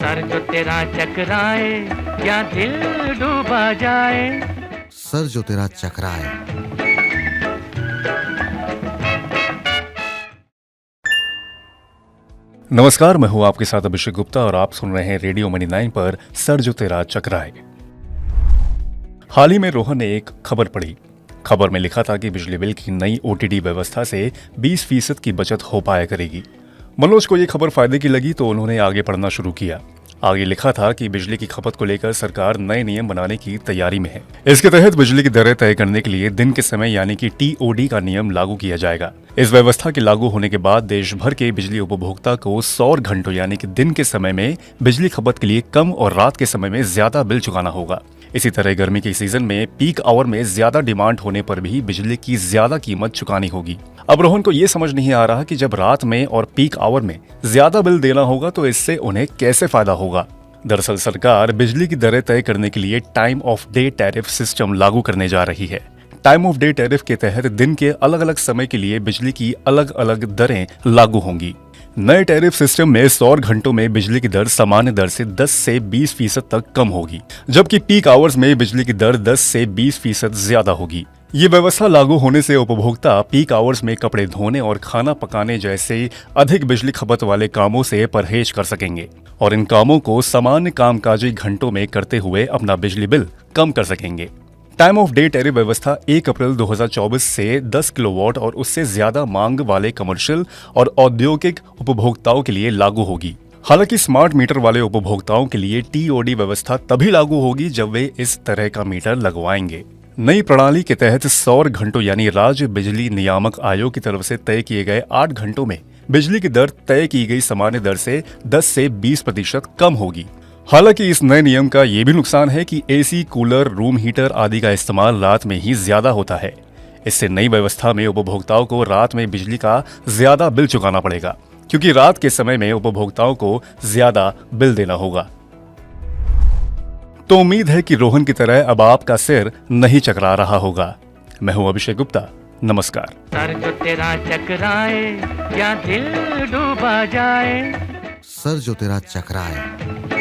Sir जो तेरा चकराए या दिल डूबा जाए। सर जो तेरा चकराए। नमस्कार, मैं हूं आपके साथ अभिषेक गुप्ता और आप सुन रहे हैं रेडियो मनी 9 पर सर जो तेरा चकराए। हाल ही में रोहन ने एक खबर पढ़ी। खबर में लिखा था कि बिजली बिल की नई ओटीडी व्यवस्था से 20% की बचत हो पाया करेगी। मनोज को ये खबर फायदे की लगी तो उन्होंने आगे पढ़ना शुरू किया। आगे लिखा था कि बिजली की खपत को लेकर सरकार नए नियम बनाने की तैयारी में है। इसके तहत बिजली की दरें तय करने के लिए दिन के समय यानी कि टीओडी का नियम लागू किया जाएगा। इस व्यवस्था के लागू होने के बाद देश भर के बिजली उपभोक्ता को सौर घंटों यानी कि दिन के समय में बिजली खपत के लिए कम और रात के समय में ज्यादा बिल चुकाना होगा। इसी तरह गर्मी के सीजन में पीक आवर में ज्यादा डिमांड होने पर भी बिजली की ज्यादा कीमत चुकानी होगी। अब रोहन को ये समझ नहीं आ रहा कि जब रात में और पीक आवर में ज्यादा बिल देना होगा तो इससे उन्हें कैसे फायदा होगा। दरअसल सरकार बिजली की दरें तय करने के लिए time of day tariff system लागू करने जा रही है। टाइम ऑफ डे टैरिफ के तहत दिन के अलग अलग समय के लिए बिजली की अलग अलग दरें लागू होंगी। नए टैरिफ सिस्टम में सौर घंटों में बिजली की दर सामान्य दर से 10 से 20% तक कम होगी, जबकि पीक आवर्स में बिजली की दर 10 से 20% ज्यादा होगी। ये व्यवस्था लागू होने से उपभोक्ता पीक आवर्स में कपड़े धोने और खाना पकाने जैसे अधिक बिजली खपत वाले कामों से परहेज कर सकेंगे और इन कामों को सामान्य कामकाजी घंटों में करते हुए अपना बिजली बिल कम कर सकेंगे। टाइम ऑफ डे टैरिफ व्यवस्था 1 अप्रैल 2024 से 10 किलोवाट और उससे ज्यादा मांग वाले कमर्शियल और औद्योगिक उपभोक्ताओं के लिए लागू होगी। हालांकि स्मार्ट मीटर वाले उपभोक्ताओं के लिए टीओडी व्यवस्था तभी लागू होगी जब वे इस तरह का मीटर लगवाएंगे। नई प्रणाली के तहत सौर घंटों यानी राज्य बिजली नियामक आयोग की तरफ से तय किए गए 8 घंटों में बिजली की दर तय की गई सामान्य दर से 10 से 20% कम होगी। हालांकि इस नए नियम का ये भी नुकसान है कि एसी, कूलर, रूम हीटर आदि का इस्तेमाल रात में ही ज्यादा होता है। इससे नई व्यवस्था में उपभोक्ताओं को रात में बिजली का ज्यादा बिल चुकाना पड़ेगा, क्योंकि रात के समय में उपभोक्ताओं को ज्यादा बिल देना होगा। तो उम्मीद है कि रोहन की तरह अब आपका सिर नहीं चकरा रहा होगा। मैं हूं अभिषेक गुप्ता, नमस्कार। सर जो तेरा चकराए या दिल डूबा जाए। सर जो तेरा चकराए।